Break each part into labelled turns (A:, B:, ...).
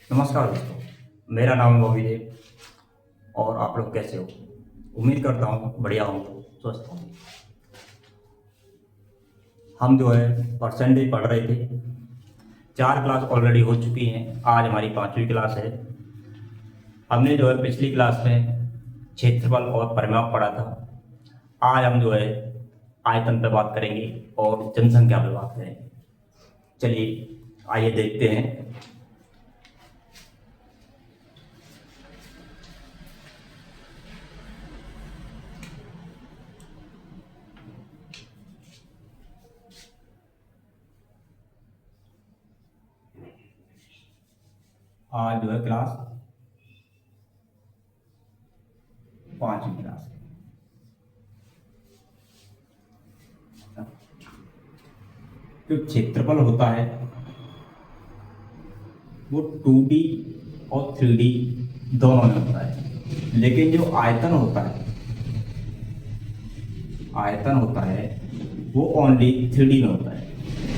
A: नमस्कार दोस्तों, मेरा नाम है बॉबी देव और आप लोग कैसे हो। उम्मीद करता हूँ बढ़िया होंगे, स्वस्थ होंगे। हम जो है परसेंटेज पढ़ रहे थे। 4 क्लास ऑलरेडी हो चुकी हैं, आज हमारी 5वीं क्लास है। हमने जो है पिछली क्लास में क्षेत्रफल और परिमाप पढ़ा था। आज हम जो है आयतन पर बात करेंगे और जनसंख्या पर बात करेंगे। चलिए आइए देखते हैं। आज जो है क्लास 5वीं क्लास है। जो क्षेत्रफल होता है वो 2D और 3D दोनों में होता है, लेकिन जो आयतन होता है वो ओनली 3D में होता है।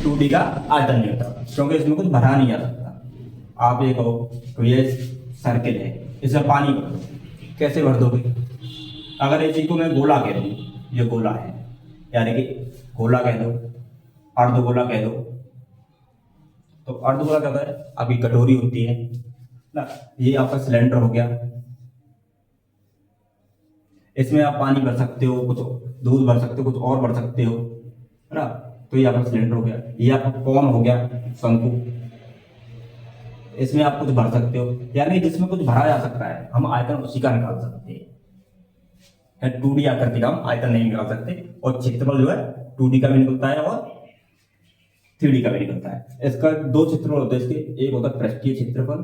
A: 2D का आयतन नहीं होता, क्योंकि इसमें कुछ भरा नहीं जा सकता। आप ये कहो तो ये सर्किल है, इसमें पानी भर दो, कैसे भर दोगे? अगर इसी को मैं गोला कह दूँ, ये गोला है, यानी कि गोला कह दो, अर्धगोला कह दो, तो अर्धगोला क्या होता है? अभी कटोरी होती है ना, ये आपका सिलेंडर हो गया। इसमें आप पानी भर सकते हो, कुछ दूध भर सकते हो, कुछ और भर सकते हो, है ना। तो ये आपका सिलेंडर हो गया। ये आपका कौन हो गया, शंकु। इसमें आप कुछ भर सकते हो, यानी जिसमें कुछ भरा जा सकता है हम आयतन उसी का निकाल सकते हैं। 2D आकृति का हम आयतन नहीं निकाल सकते। और क्षेत्रफल जो है 2D का भी निकलता है और 3D का भी निकलता है। इसका 2 क्षेत्रफल होते हैं इसके, एक होता है पृष्ठीय क्षेत्रफल,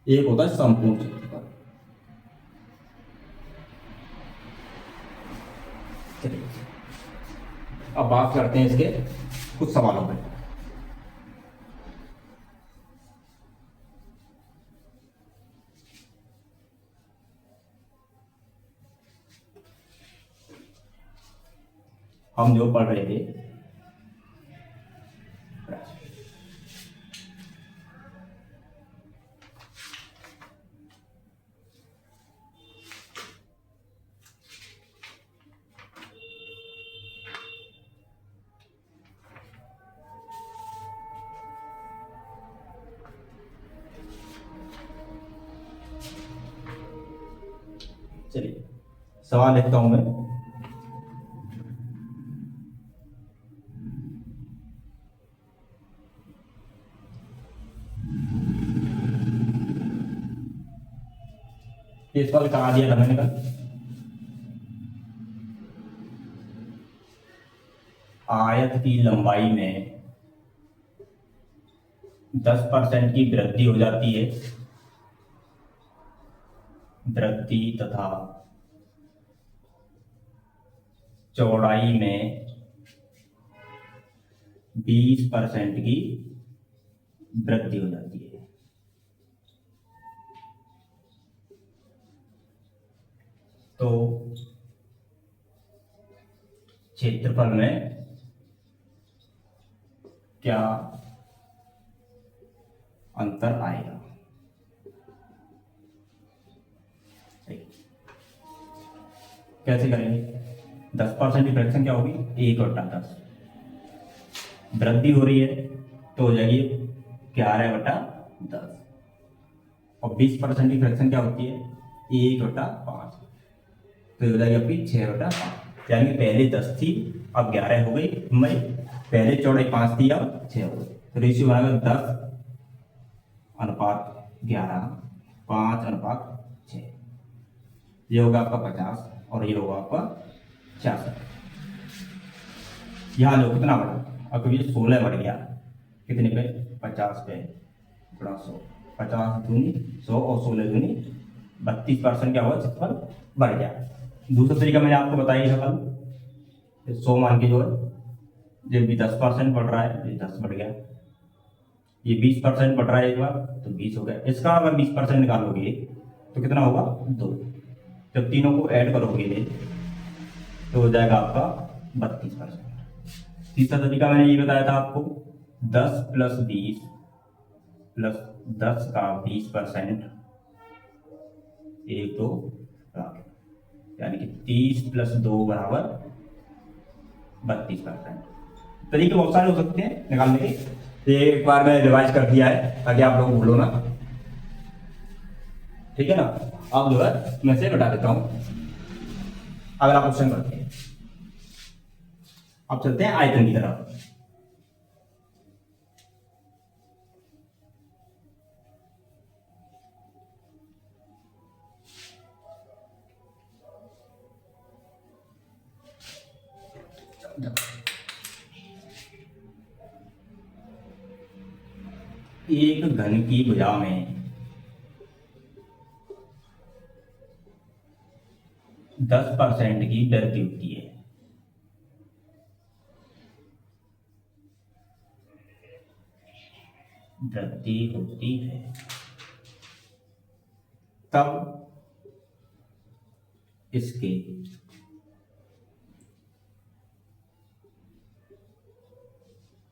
A: एक होता है संपूर्ण क्षेत्रफल। अब बात करते हैं इसके कुछ सवालों पे। हम जो पढ़ रहे थे चलिए सवाल लिखता हूं मैं। ये सवाल कहा दिया था मैंने कल। आयत की लंबाई में 10% की वृद्धि हो जाती है, वृद्धि तथा चौड़ाई में 20% की वृद्धि हो जाती है। तो क्षेत्रफल में क्या अंतर आएगा? कैसे करेंगे? 10% की फ्रैक्शन क्या होगी? 1/10। वृद्धि हो रही है तो हो जाएगी 11/10। और 20% की फ्रैक्शन क्या होती है? 1/5। तो हो जाएगी आपकी 6/5। यानी कि पहले 10 थी, अब 11 हो गई। पहले चौड़ाई 5 थी, अब 6 हो गई। तो रेशियो बनेगा 10/11, 5/6। ये होगा आपका 50 और ये होगा आपका 66। यहाँ जो कितना बढ़ा? अब कभी 16 बढ़ गया, कितने पे? 50 पे गुणा 100। 50 दूनी 100 और 16 दूनी 32% क्या हुआ? क्षेत्रफल बढ़ गया। दूसरा तरीका मैंने आपको बताया था कल। 100 मान के जो है, जब भी 10% बढ़ रहा है, ये 10 बढ़ गया। ये 20% बढ़ रहा है एक बार, तो 20 हो गया। इसका अगर 20% निकालोगे तो कितना होगा? 2। जब तीनों को ऐड करोगे तो हो जाएगा आपका 32%। तीसरा तरीका मैंने ये बताया था आपको, 10 प्लस 20 प्लस 10 का 20%, 1 2 यानी कि 30 प्लस 2 बराबर 32%। तरीके बहुत सारे हो सकते हैं निकालने के, ये एक बार मैं रिवाइज कर दिया है ताकि आप लोग भूलो ना, ठीक है ना। अब जो है मैं से बता देता हूं अगला क्वेश्चन करते हैं। अब चलते हैं आयतन की तरफ। एक घन की भुजा में 10% की वृद्धि होती है। वृद्धि होती है तब इसके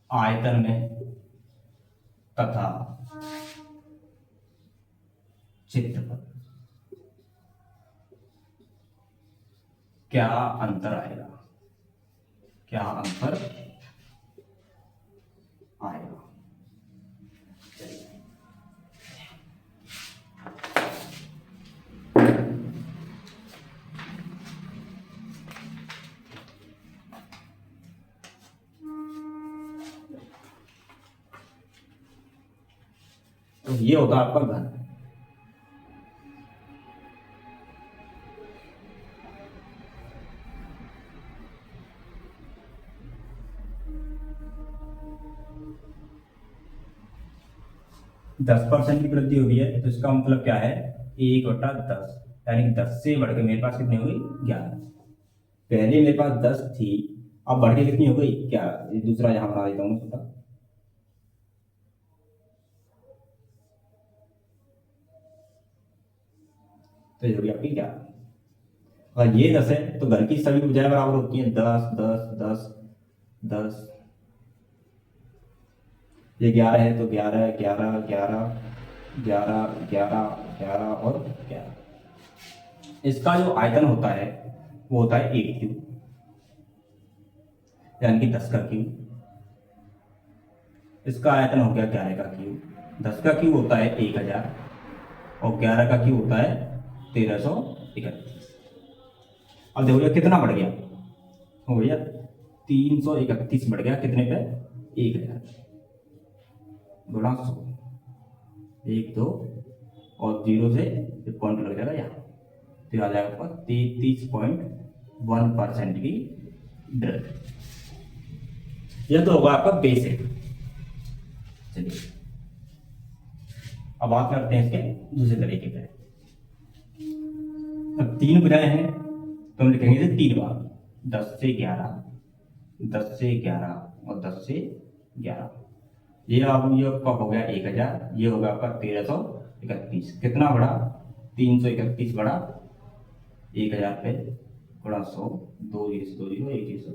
A: आयतन में तथा क्षेत्रफल क्या अंतर आएगा, क्या अंतर आएगा। तो ये होता है आपका घन। दस परसेंट की वृद्धि हुई है तो इसका मतलब क्या है, 1/10, यानी कि 10 से बढ़ के मेरे पास कितनी हो गई, 11। पहले मेरे पास 10 थी, अब बढ़ के कितनी हो गई, 11। दूसरा यहां बना देता हूँ छोटा, तो ये हो गया आपकी 11। और ये 10 है तो घर की सभी भुजाएं बराबर होती हैं, 10 10 10 10। ये 11 है तो 11 11 11 11 11 11 और 11। इसका जो आयतन होता है वो होता है 1 क्यूब, यानी कि 10 का क्यूब। इसका आयतन हो गया 11 का क्यूब। 10 का क्यूब होता है 1000 और 11 का क्यूब होता है 1331। अब देखो ये कितना बढ़ गया, हो गया 331 बढ़ गया कितने पे, 1000 गुणा 100, 1 2 और 0 से पॉइंट लग जाएगा यहाँ, तो आ जाएगा आपका 33.1% की वृद्धि। यह तो होगा आपका बेसिक। चलिए अब बात करते हैं इसके दूसरे तरीके पे। अब 3 भुजाएं हैं तो हम लिखेंगे इसे 3 बार, 10 से 11, 10 से 11 और 10 से 11। ये आपका हो गया 1000, ये होगा आपका 1331। कितना बढ़ा, 331 बढ़ा 1000 पे गुणा 100, 2 0 से 2 0 1 0 से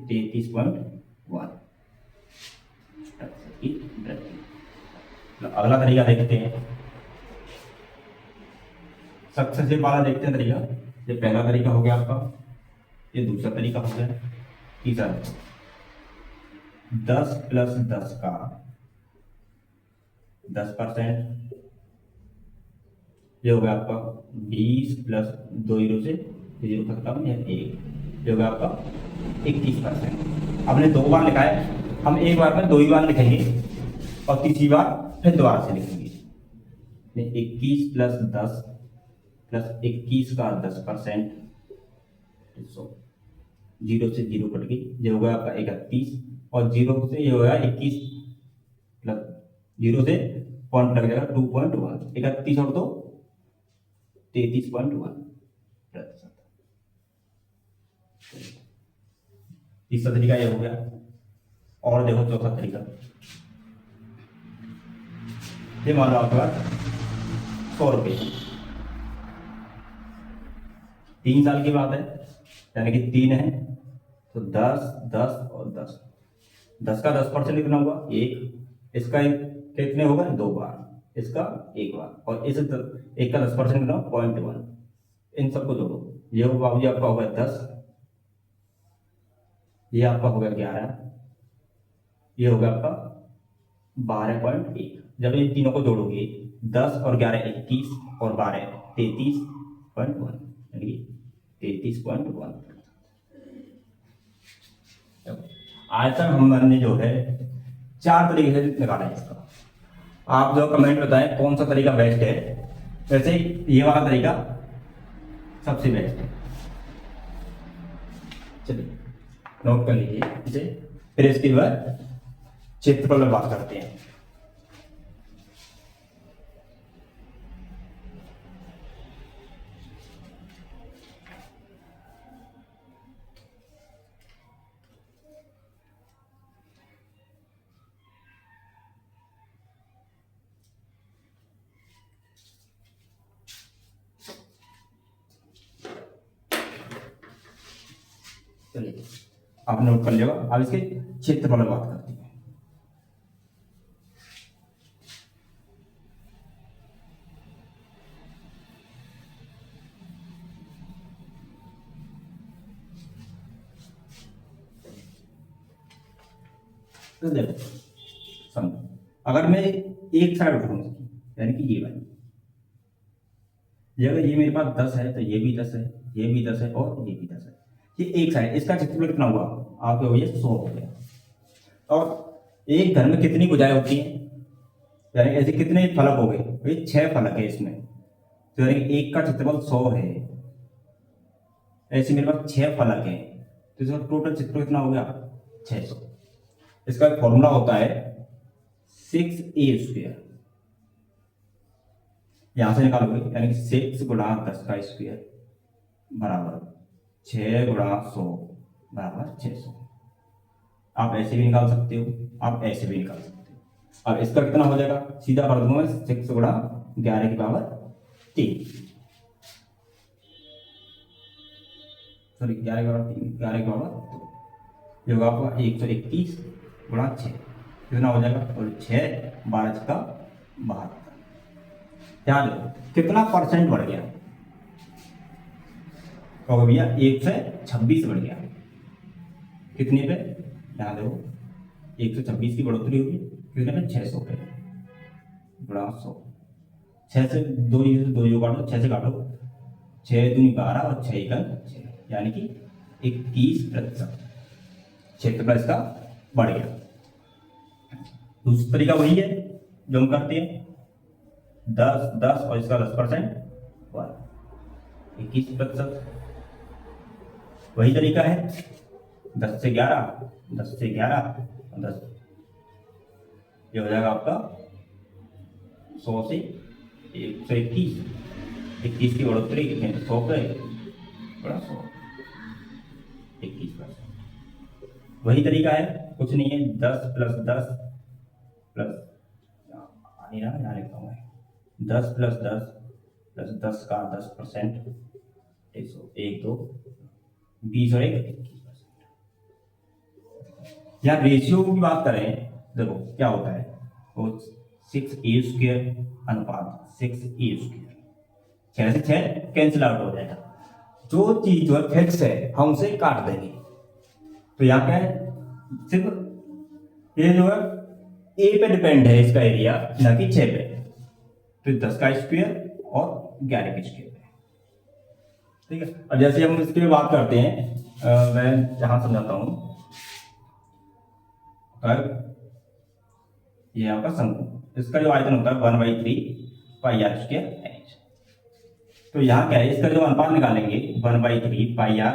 A: 33.1 की वृद्धि। अगला तरीका देखते हैं, सक्सेसिव वाला देखते हैं तरीका। ये पहला तरीका हो गया आपका, ये दूसरा तरीका हो गया, तीसरा 10 प्लस 10 का 10%, ये हो गया आपका 20 प्लस 2 0 से 0 खत्म या 1, ये हो गया आपका 21%। हमने 2 बार लिखा है, हम एक बार में 2 ही बार लिखेंगे और तीसरी बार फिर दोबारा से लिखेंगे। 21 प्लस 10 प्लस 21 का 10%, 0 से 0 कट गई, ये हो गया आपका 31 और 0 से ये हो गया 21 प्लस 0 से पॉइंट लग जाएगा 2.1, 31 और 2 33.1%। तीसरा तरीका ये हो गया। और देखो चौथा तरीका, ये मान लो आपके पास 100 रुपये, 3 साल की बात है, यानी कि 3 है तो 10 10 और 10, 10 का 10% कितना हुआ 1, इसका कितने होगा 2 बार, इसका 1 बार, और इस 1 का 10% कितना 0.1, इन सबको जोड़ो, ये होगा बाबू जी आपका होगा 10, ये आपका होगा 11, ये होगा आपका 12.1। जब इन तीनों को जोड़ोगे 10 और 11 21 और 12 33.1, यानी 33.1। आयतन हमने जो है 4 तरीके से निकाला है इसका। आप जो कमेंट बताएं कौन सा तरीका बेस्ट है। वैसे ये वाला तरीका सबसे बेस्ट है। चलिए नोट कर लीजिए इसे, फिर इसके बाद क्षेत्रफल में बात करते हैं। चलिए आपने नोट कर लिया, अब इसके क्षेत्रफल में बात करते हैं। तो देखो समझो, अगर मैं एक साइड उठाऊं इसकी, यानी कि ये वाली, ये अगर ये मेरे पास 10 है तो ये भी 10 है, ये भी 10 है और ये भी 10 है, ये एक साइड, इसका क्षेत्रफल कितना हुआ आपके हो, ये 100 हो गया। और एक घर में कितनी भुजाएं होती हैं, यानी ऐसे कितने फलक हो गए भाई, 6 फलक है इसमें, तो यानी कि एक का क्षेत्रफल 100 है, ऐसे मेरे पास 6 फलक है, तो इसका टोटल क्षेत्रफल कितना हो गया 600। इसका फॉर्मूला होता है 6a², यहां से निकालोगे, यानी कि 6 गुणा 10 का स्क्वायर बराबर 6 गुणा 100 बराबर 600। आप ऐसे भी निकाल सकते हो, आप ऐसे भी निकाल सकते हो। अब इसका कितना हो जाएगा, सीधा कर दूंगा 6 गुणा 11 की पावर 3, सॉरी 11 की पावर 3, 11 की पावर 2, ये होगा आपका 121 गुणा 6, कितना हो जाएगा, और 6 12 का 72। ध्यान दो कितना परसेंट बढ़ गया, तो भैया 1 से 26 बढ़ गया, कितने पे, ध्यान दो 126 की बढ़ोतरी होगी, कितने पे 600 पे, गुणा 100, 6 से 2 काटो, 6 से काटो, 6 दूनी 12 और 6 का 6, यानी कि 21% क्षेत्रफल इसका बढ़ गया। दूसरा तरीका वही है जो हम करते हैं, 10 10 और इसका 10%, 21%। वही तरीका है 10 से 11, 10 से 11 और 10, ये हो जाएगा आपका 100 से 121, 21 की बढ़ोतरी कितने 100 पे बड़ा 100, 21%। वही तरीका है, कुछ नहीं है, 10 प्लस 10 प्लस, यहाँ लिखता हूँ मैं, 10 प्लस 10 प्लस 10 का 10%, 1 2 20 और 1 21%। या रेशियो की बात करें, देखो क्या होता है, वो 6a² अनुपात 6a², 6 से 6 कैंसिल आउट हो जाएगा, जो चीज जो है फिक्स है हम उसे काट देंगे। तो यहाँ क्या है, सिर्फ ये जो है ए पे डिपेंड है इसका एरिया, ना कि 6 पे, तो 10 का स्क्वायर और 11 का स्क्वायर, ठीक है। और जैसे हम इसकी बात करते हैं, मैं जहां समझाता हूं, ये आपका शंकु, इसका जो आयतन होता है 1/3 पाई आर स्क्वायर एच। तो यहाँ क्या है, इसका जो अनुपात निकालेंगे 1/3 पाई आर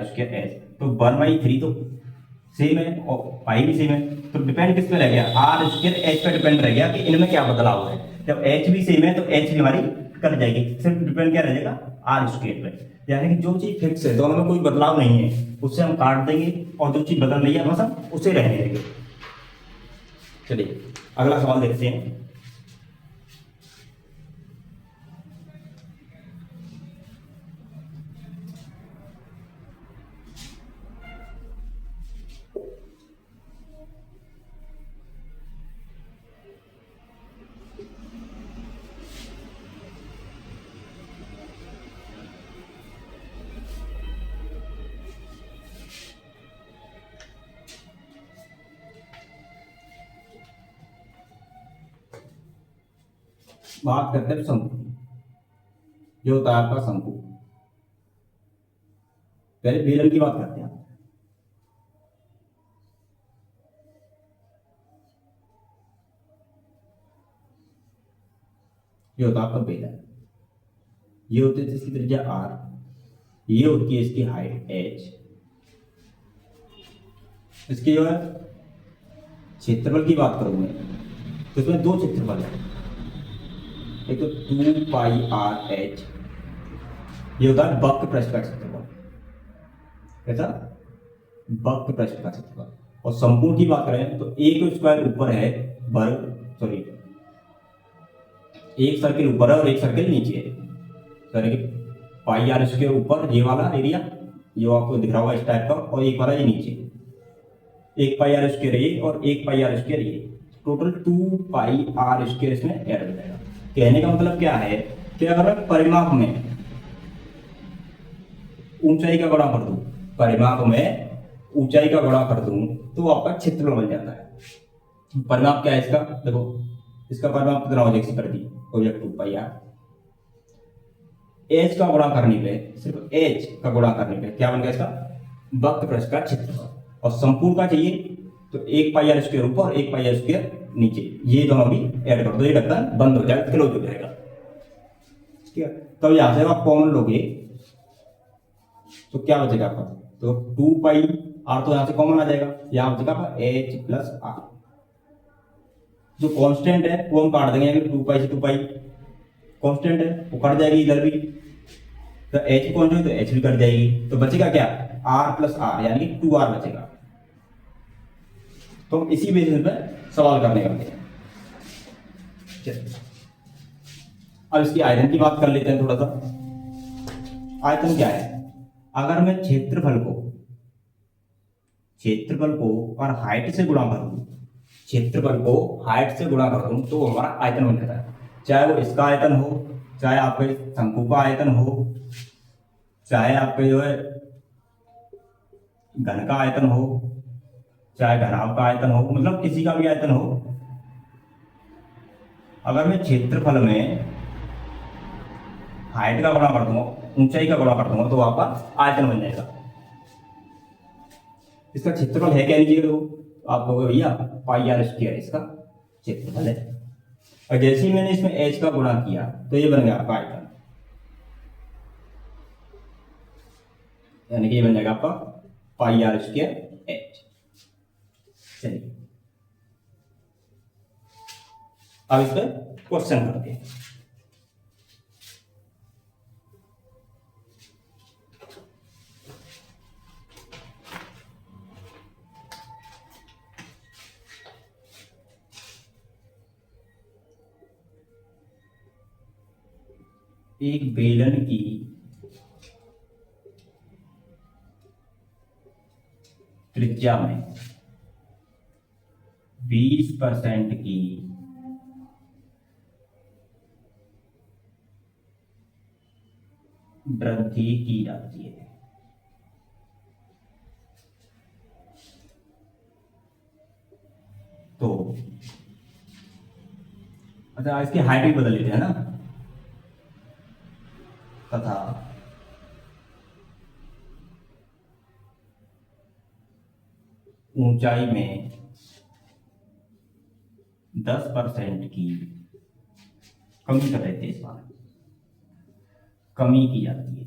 A: स्क्वायर एच, तो 1/3 तो सेम है और पाई भी सेम है, तो डिपेंड किस पे रह गया, आर स्क्वायर एच पे डिपेंड रह गया कि इनमें क्या बदलाव है। जब एच भी सेम है तो एच भी हमारी कट जाएगी, सिर्फ डिपेंड क्या रहेगा आर स्क्वायर पे, यानी कि जो चीज फिक्स है, दोनों में कोई बदलाव नहीं है, उससे हम काट देंगे, और जो चीज बदल रही है बस हम उसे रहने देंगे। चलिए अगला सवाल देखते हैं। बात करते हैं शंकु की। ये होता है आपका शंकु। पहले बेलन की बात करते हैं। ये होता है आपका बेलन। ये होती है इसकी त्रिज्या r, ये होती है इसकी हाइट h। इसके जो है क्षेत्रफल की बात करूं मैं तो इसमें दो क्षेत्रफल है। एक तो 2πr/h, ये होता है वक्र पृष्ठ का क्षेत्रफल। कैसा? वक्र पृष्ठ का क्षेत्रफल। और संपूर्ण की बात करें तो एक स्क्वायर ऊपर है वर्ग, सॉरी, एक सर्किल ऊपर है और एक सर्किल नीचे है। सर्किल पाई आर स्क्वायर ऊपर ये वाला एरिया जो आपको दिख रहा होगा इस टाइप का, और एक वाला ये नीचे, एक पाई आर स्क्वायर ये और एक पाई आर स्क्वायर ये, टोटल 2πr² इसमें ऐड हो जाएगा। कहने का मतलब क्या है कि अगर मैं परिमाप में ऊंचाई का गुणा कर दूं, परिमाप में ऊंचाई का गुणा कर दूं तो आपका क्षेत्रफल बन जाता है। परिमाप क्या है इसका? देखो इसका परिमाप कितना हो जाएगा, कर दी हो जाएगा 2πr। एच का गुणा करने पे, सिर्फ एच का गुणा करने पे क्या बन गया इसका? वक्र पृष्ठ का क्षेत्रफल। और संपूर्ण का चाहिए तो एक पाई आर स्क्वायर ऊपर और एक पाई आर स्क्वायर नीचे, ये दोनों भी ऐड कर दो, ये ढक्कन बंद हो जाएगा, क्लोज हो जाएगा। ठीक है, तो यहां से आप कॉमन लोगे तो क्या बचेगा आपका? तो 2πr तो यहां से कॉमन आ जाएगा, यहां बचेगा आपका h+r। जो कांस्टेंट है वो हम काट देंगे, 2π से 2π कांस्टेंट है वो कट जाएगी इधर भी, तो h कांस्टेंट तो h भी कट जाएगी, तो बचेगा क्या? r+r यानी कि 2r बचेगा। तो हम इसी बेसिस पे सवाल करने वाले हैं। अब इसकी आयतन की बात कर लेते हैं थोड़ा सा। आयतन क्या है? अगर मैं क्षेत्रफल को और हाइट से गुणा कर दूं, क्षेत्रफल को हाइट से गुणा कर दूं तो हमारा आयतन बन जाता है। चाहे वो इसका आयतन हो, चाहे आपके शंकु का आयतन हो, चाहे आपके जो है घन का आयतन हो, चाहे घनाभ का आयतन हो, मतलब किसी का भी आयतन हो, अगर मैं क्षेत्रफल में हाइट का गुणा कर दूंगा, ऊंचाई का गुणा कर दूंगा तो आपका आयतन बन जाएगा। इसका क्षेत्रफल है क्या लीजिए, तो आप कहोगे भैया πr² इसका क्षेत्रफल है। और जैसे ही मैंने इसमें h का गुणा किया तो ये बन गया आपका आयतन, यानी कि ये बन जाएगा आपका πr²h। चलिए अब इस पर क्वेश्चन करते हैं। एक बेलन की त्रिज्या में 20% की वृद्धि की जाती है, तो अच्छा इसकी हाइट भी बदल लेते हैं ना, तथा ऊंचाई में 10% की कमी कर लेते हैं, इस बार कमी की जाती है,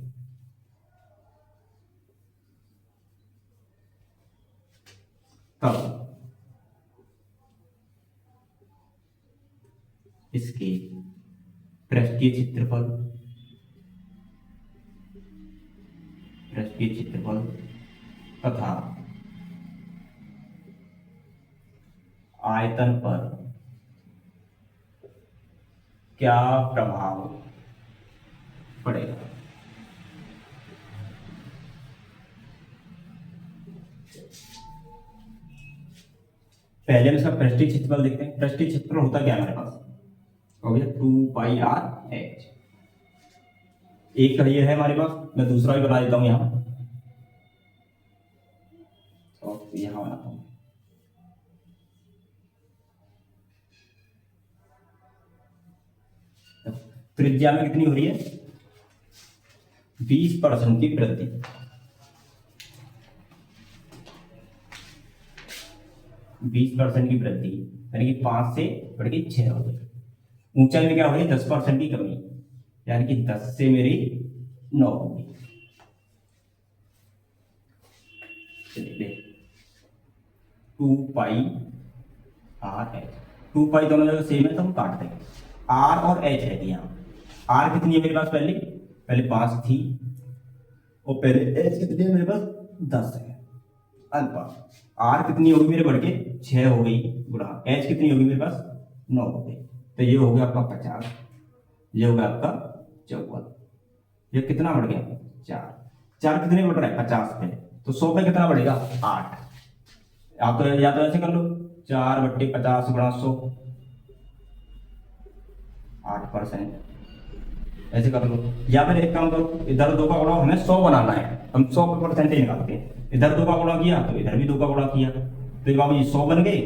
A: तब इसके पृष्ठीय क्षेत्रफल तथा आयतन पर क्या प्रभाव पड़ेगा। पहले हम इसका पृष्ठीय क्षेत्रफल देखते हैं। पृष्ठीय क्षेत्रफल होता क्या है हमारे पास? हो गया 2πr/h। एक तो ये है हमारे पास, मैं दूसरा भी बना देता हूं यहां, तो यहां बनाता हूं। त्रिज्या में कितनी हो रही है? 20% की वृद्धि। 20% की वृद्धि यानी कि 5 से बढ़ के 6 हो गई। ऊंचाई में क्या हो गई? 10% की कमी, यानी कि 10 से मेरी 9 हो गई। चलिए 2 पाई आर एच, 2 पाई दोनों जगह सेम है तो हम काट देंगे। आर और एच है यहाँ। आर कितनी है मेरे पास? पहले 5 थी, और पहले एच कितनी है मेरे पास? 10 है। अनुपात आर कितनी होगी मेरे बढ़ के? 6 हो गई, गुणा एच कितनी होगी मेरे पास? 9 हो गई। तो ये हो गया आपका 50, ये हो गया आपका 54। ये कितना बढ़ गया? 4। 4 कितने बढ़ रहा है? 50 पे, तो 100 पे कितना बढ़ेगा? 8। आप तो या तो ऐसे कर लो, 4/50 गुणा 100, 8%। ऐसे कर लो, या फिर एक काम करो, इधर 2 का गुणा हमें 100 बनाना है, हम 100% ही निकालते हैं। इधर 2 का गुणा किया तो इधर भी 2 का गुणा किया, तो ये बाबू ये 100 बन गए,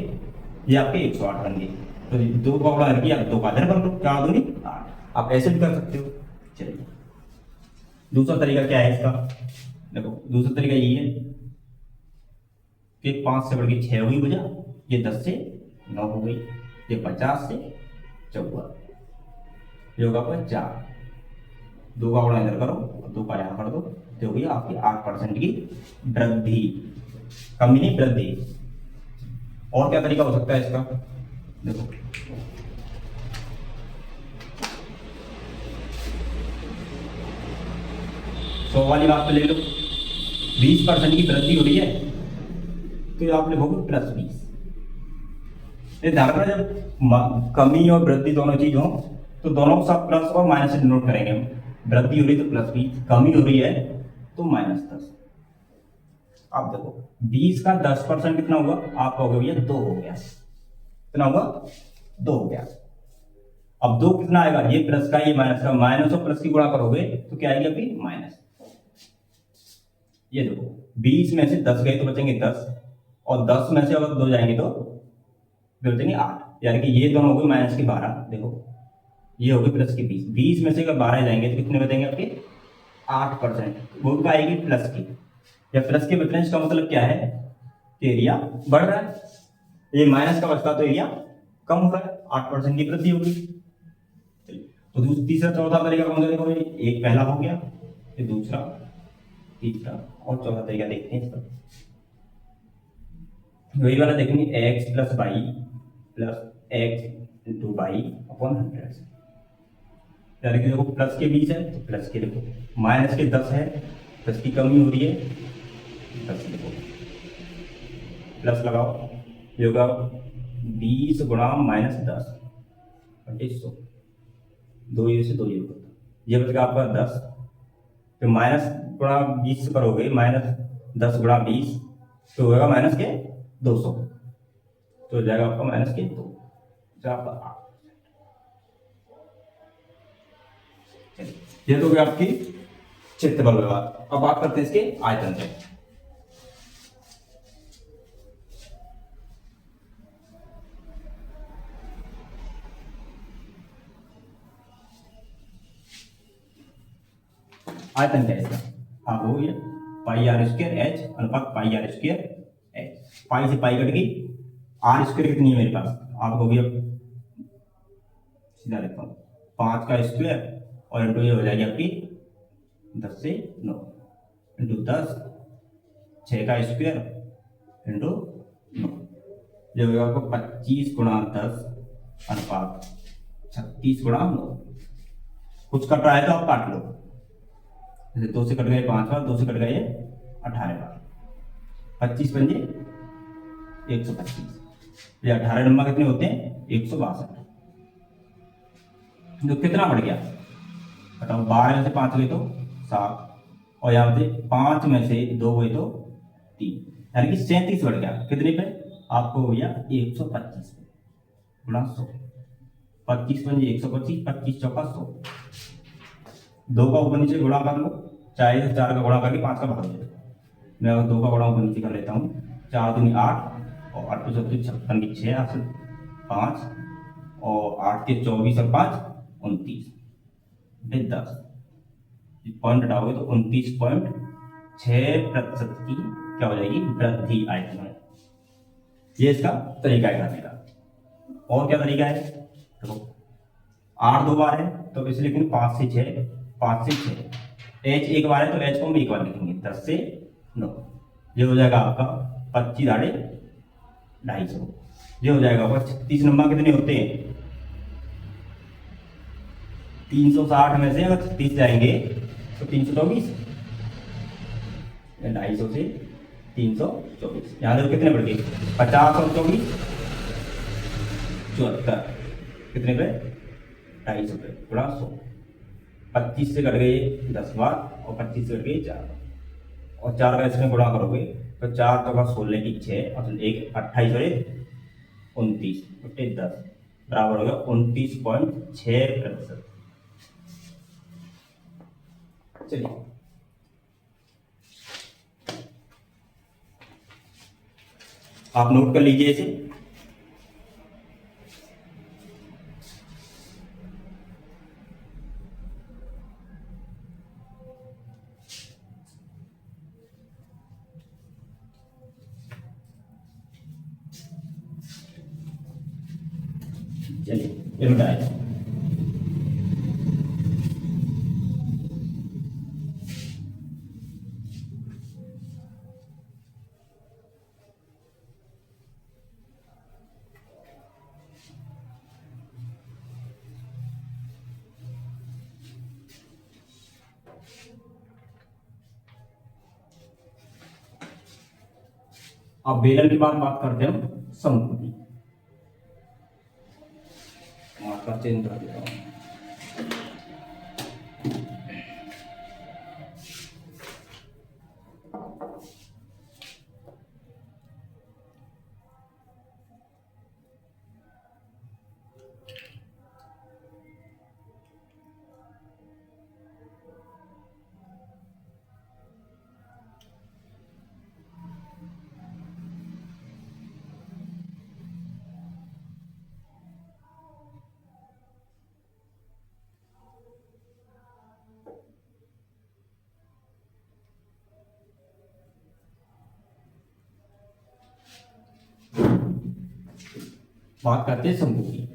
A: ये आपके 108 बन गए। तो 2 का गुणा किया, 2 का इधर कर लो, 4 दूनी 8। आप ऐसे भी कर सकते हो। चलिए दूसरा तरीका क्या है इसका? देखो दूसरा तरीका ये है कि 5 से बढ़ के 6 हुई भुजा, ये 10 से 9 हो गई, ये 50 से 54, ये होगा आपका 4। 2 का गुणा इधर करो और 2 का यहाँ कर दो, तो होगी आपकी 8% की वृद्धि, कमी नहीं वृद्धि। और क्या तरीका हो सकता है इसका? देखो 100 वाली बात तो ले लो, 20% की वृद्धि हो रही है, तो आप लिखोगे +20। ये ध्यान रखना, जब कमी और वृद्धि दोनों चीज हो तो दोनों को सब प्लस और माइनस से डिनोट करेंगे। वृद्धि हो रही तो +20, कमी हो रही है तो -10। आप देखो 20 का 10% कितना होगा? आप कहोगे भैया 2 हो गया। कितना होगा? 2 हो गया। अब 2 कितना आएगा? ये प्लस का, ये माइनस का, माइनस और प्लस की गुणा करोगे तो क्या आएगी आपकी? माइनस। ये देखो 20 में से 10 गए तो बचेंगे 10, और 10 में से अगर 2 जाएंगे तो बचेंगे 8, यानी कि ये दोनों हो गए माइनस की 12। देखो ये हो गई प्लस की 20, 20 में से अगर 12 जाएंगे तो कितने बचेंगे आपके? 8%। वो आएगी प्लस की, या प्लस के बचने का मतलब क्या है कि एरिया बढ़ रहा है, ये माइनस का बचता तो एरिया कम हो रहा है, 8% की वृद्धि होगी। तो तीसरा चौथा तरीका कौन सा? देखो एक पहला हो गया, ये दूसरा, तीसरा और चौथा तरीका देखते हैं इसका। वही वाला देखेंगे, x + y + x × y upon 100। यानी कि देखो प्लस के 20 है तो प्लस के देखो, माइनस के 10 है, प्लस की कमी हो रही है, प्लस देखो प्लस लगाओ, ये होगा 20 गुणा -10 बटे 100, 2 ये से 2 ये होगा, ये बचेगा आपका 10। तो माइनस गुणा 20 करोगे, -10 गुणा 20 तो होगा माइनस के 200, तो हो जाएगा आपका माइनस के 2, आपका। ये तो गया आपकी क्षेत्रफल व्यवहार। अब बात करते हैं इसके आयतन से। आयतन क्या है इसका? आप हो ये πr² h अनुपात πr² h। पाई से पाई कट गई, r² कितनी है मेरे पास? आप हो गया, सीधा लिखता हूँ, 5 का स्क्वायर और इंटू ये हो जाएगी आपकी 10 से 9 इंटू 10, 6 का स्क्वायर इंटू 9, ये होगा आपको 25 गुणा 10 अनुपात 36 गुणा 9। कुछ कट रहा है तो आप काट लो, जैसे 2 से कट गए 5 बार, 2 से कट गए 18 बार, 25 पंजे 125, ये 18 नंबर कितने होते हैं? 162। तो कितना बढ़ गया बताओ? 12 में से 5 गए तो 7, और यहाँ पे 5 में से 2 गए तो 3, यानी कि 37 बढ़ गया। कितने पे? आपको भैया 125 गुणा 100, 25 पंजे 125, 25 चौका 100। 2 का ऊपर नीचे गुणा कर लो, चाहे 4 का गुणा करके 5 का भाग दे। मैं अगर 2 का गुणा ऊपर नीचे कर लेता हूँ, 4 दूनी 8 और 8 56 की 6 5 और 8 के 24 और 5 29, 10 पॉइंट हटाओगे तो 29.6% की क्या हो जाएगी, वृद्धि आयतन में। ये इसका तरीका है करने का। और क्या तरीका है, देखो 8 दो बार है तो इसलिए लिखेंगे 5 से 6, 5 से 6, h एक बार है तो h को हम एक बार लिखेंगे 10 से 9। ये हो जाएगा आपका 25 दाढ़े 250। ये हो जाएगा आपका 36 नंबर कितने होते हैं, 360 में से अगर 36 जाएंगे तो 324, 250 से 324, यहाँ देखो कितने बढ़ गए, 50 और 24 74, कितने पे 250 पे गुणा 100। 25 से कट गए 10 बार और 25 से कट गए 4 बार, और 4 का इसमें गुणा करोगे तो 4 तो का 16 की 6 और एक 28 और 29 बटे 10 बराबर हो गया 29.6%। चलिए आप नोट कर लीजिए इसे। चलिए ये बताइए, अब बेलन की बात करते हैं हम शंकु की। मार्कर चेंज कर देता हूं। बात करते हैं शंकु की।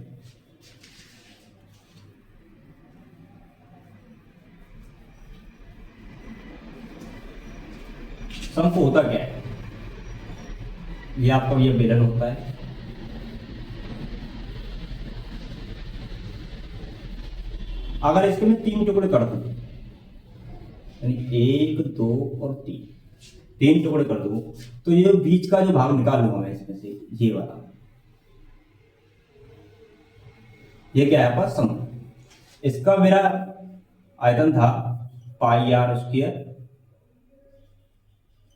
A: शंकु होता क्या है, ये आपका ये बेलन होता है, अगर इसके मैं 3 टुकड़े कर दूं, यानी 1 2 और 3 टुकड़े कर दूं तो ये बीच का जो भाग निकाल लूंगा मैं इसमें से, ये वाला, ये क्या है आपका शंकु। इसका मेरा आयतन था πr²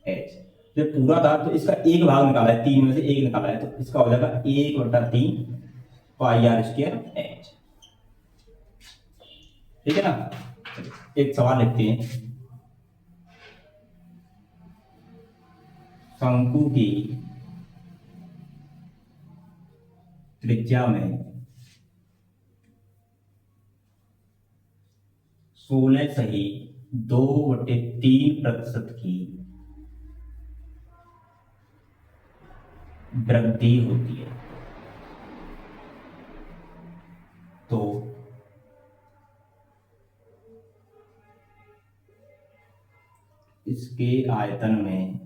A: h, जब पूरा था तो इसका एक भाग निकाला है, 3 में से एक निकाला है तो इसका हो जाएगा 1/3 πr² h। ठीक है ना। एक सवाल लिखते हैं, शंकु की त्रिज्या में 16.2/3% की वृद्धि होती है, तो इसके आयतन में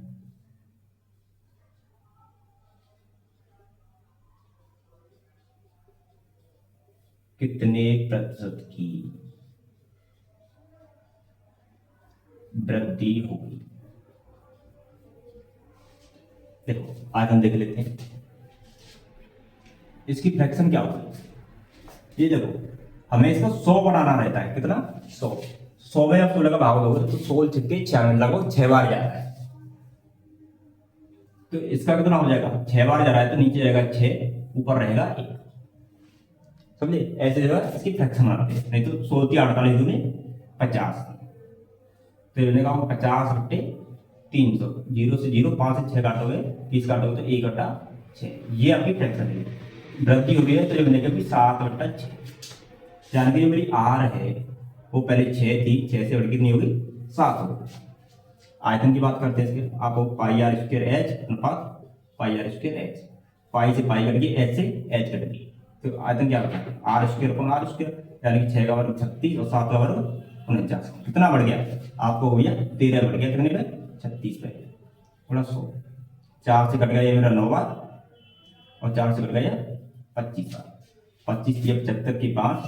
A: कितने प्रतिशत की वृद्धि होगी। देखो आयतन देख लेते हैं, इसकी फ्रैक्शन क्या होगी। ये देखो हमें इसका 100 बनाना रहता है, कितना 100 में आप 16 का भाग दोगे तो 16 छक्के 96, लगभग 6 बार जा रहा है, तो इसका कितना हो जाएगा, 6 बार जा रहा है तो नीचे जाएगा 6, ऊपर रहेगा 1। समझे, ऐसे जगह इसकी फ्रैक्शन बनाते हैं, नहीं तो 16 की 48 दूनी 50, तो इन्होंने कहा 50/300, 0 से 0, 5 से 6 काटोगे, 30 काटोगे तो 1/6, ये आपकी फ्रैक्शन है। वृद्धि हो गई है तो ये बनेगा 7/6, यानी कि जो मेरी आर है वो पहले 6 थी, 6 से बढ़ कितनी होगी 7 हो गई। आयतन की बात करते हैं इसके, आपको पाई आर स्क्वायर एच अनुपात pi R square H, pi से पाई कट गई, एच से एच कट गई, तो आयतन क्या होता है R square upon R square, यानी कि 6 का वर्ग 36 और 7 का वर्ग 49। कितना बढ़ गया आपको हो गया 13 बढ़ गया, कितने पे 36 पे, थोड़ा 100, 4 से कट गया ये मेरा 9 बार और 4 से कट गया 25 बार, 25 की 75 की 5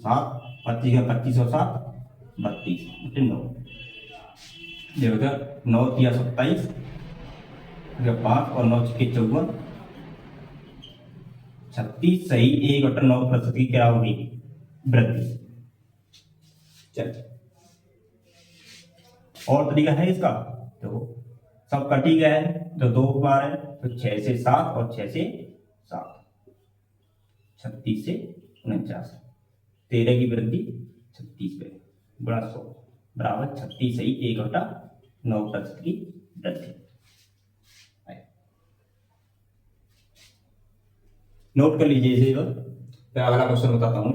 A: 7, 25 का 25 और 7 32 9, ये हो गया 9 तिया 27, 5 और 9 छक्के 54, 36 सही 1/9% की क्या होगी वृद्धि। चलिए और तरीका है इसका, तो सब कट ही गया है तो 2 बार है, तो 6 से 7 और 6 से 7, 36 से 49, 13 की वृद्धि 36 पे गुणा 100 बराबर 36 सही 1/9% की वृद्धि। नोट कर लीजिए इसे, फिर अगला क्वेश्चन बताता हूं।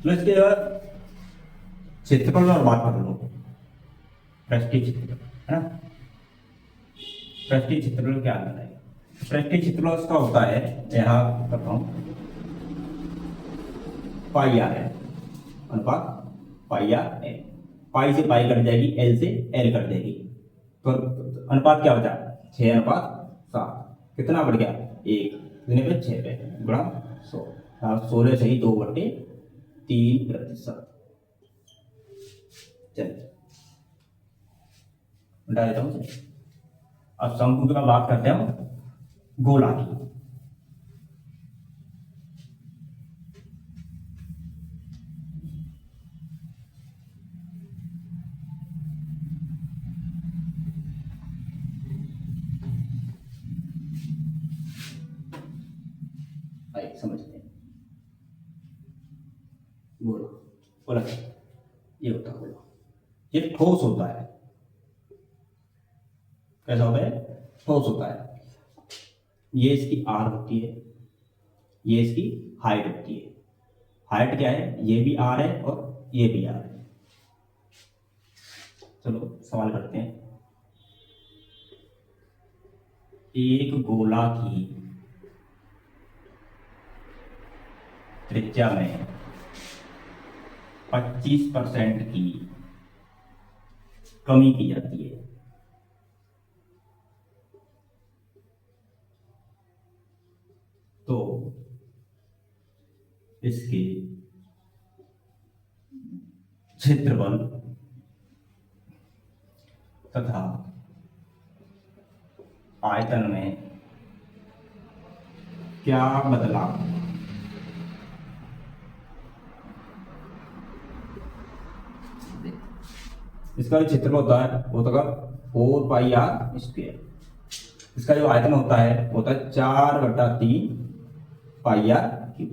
A: तो इसके बाद क्षेत्रफल और बात कर लो, पृष्ठीय क्षेत्रफल है ना, पृष्ठीय क्षेत्रफल क्या आता है, पृष्ठीय क्षेत्रफल इसका होता है, यहाँ करता हूं पाई आर है अनुपात पाई आर एल, पाई से पाई कट जाएगी, एल से एल कट जाएगी, तो अनुपात क्या बचा 6:7, कितना बढ़ गया 1, कितने पे 6 पे गुणा 100, 16 सही 2/3%। चलिए बता देता हूँ। अब शंकु की बात करते हैं गोला की। समझते हैं गोला, गोला ये होता है गोला, ये ठोस होता है, कैसा होता है ठोस होता है, ये इसकी आर होती है, ये इसकी हाइट होती है, हाइट क्या है ये भी आर है और ये भी आर है। चलो सवाल करते हैं, एक गोला की त्रिज्या में 25% की कमी की जाती है, तो इसके क्षेत्रफल तथा आयतन में क्या बदलाव, इसका जो क्षेत्रफल होता है वो होगा 4πr², इसका जो आयतन होता है वो होता है 4/3 πr³।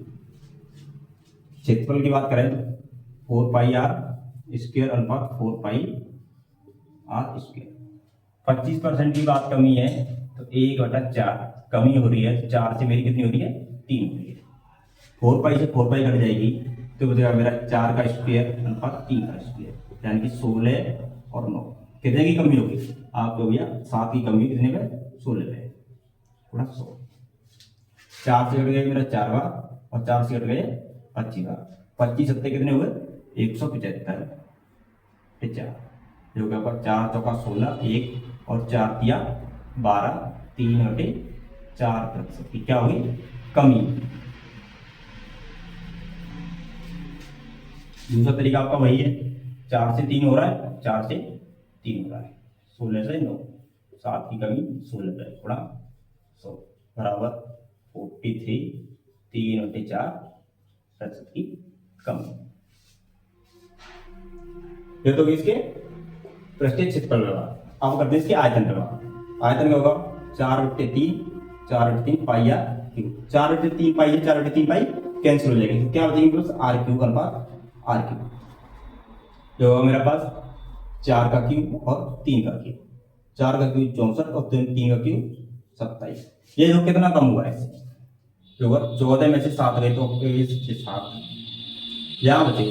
A: क्षेत्रफल की बात करें तो 4πr² अनुपात 4πr²। 25% की बात कमी है तो 1/4 कमी हो रही है, तो 4 से मेरी कितनी हो रही है 3 हो रही है, 4π से 4π कट जाएगी तो बचेगा मेरा 4 का स्क्वायर अनुपात 3 का स्क्वायर, यानी कि 16 और 9, कितने की कमी होगी आपको भैया 7 की कमी, कितने पे 16 पे थोड़ा 100, 4 से कट गए मेरा 4 बार और 4 से कट गए 25 बार, 25 सत्ते कितने हुए 175, 4 जो क्या 4 चौका 16, 1 और 4 दिया 12, 3/4% की क्या होगी कमी। दूसरा तरीका आपका वही है, 4 से 3 हो रहा है, 4 से 3 हो रहा है, 16 से 9, 7 की कमी 16 पे थोड़ा 100 बराबर 43, 3/4% की कमी। ये तो इसके पृष्ठीय क्षेत्रफल व्यवहार। अब करते हैं इसके आयतन व्यवहार। आयतन क्या होगा 4/3 πr³, 4/3 पाई 4/3 पाई कैंसिल हो जाएगी, तो क्या हो जाएगी बस r³ अनुपात r³, जो होगा मेरे पास 4 का क्यूब और 3 का क्यूब, 4 का क्यूब 64 और 3 का क्यूब 27। ये जो कितना कम हुआ है इससे, जो 14 में से 7 गए तो 7, यहाँ बचे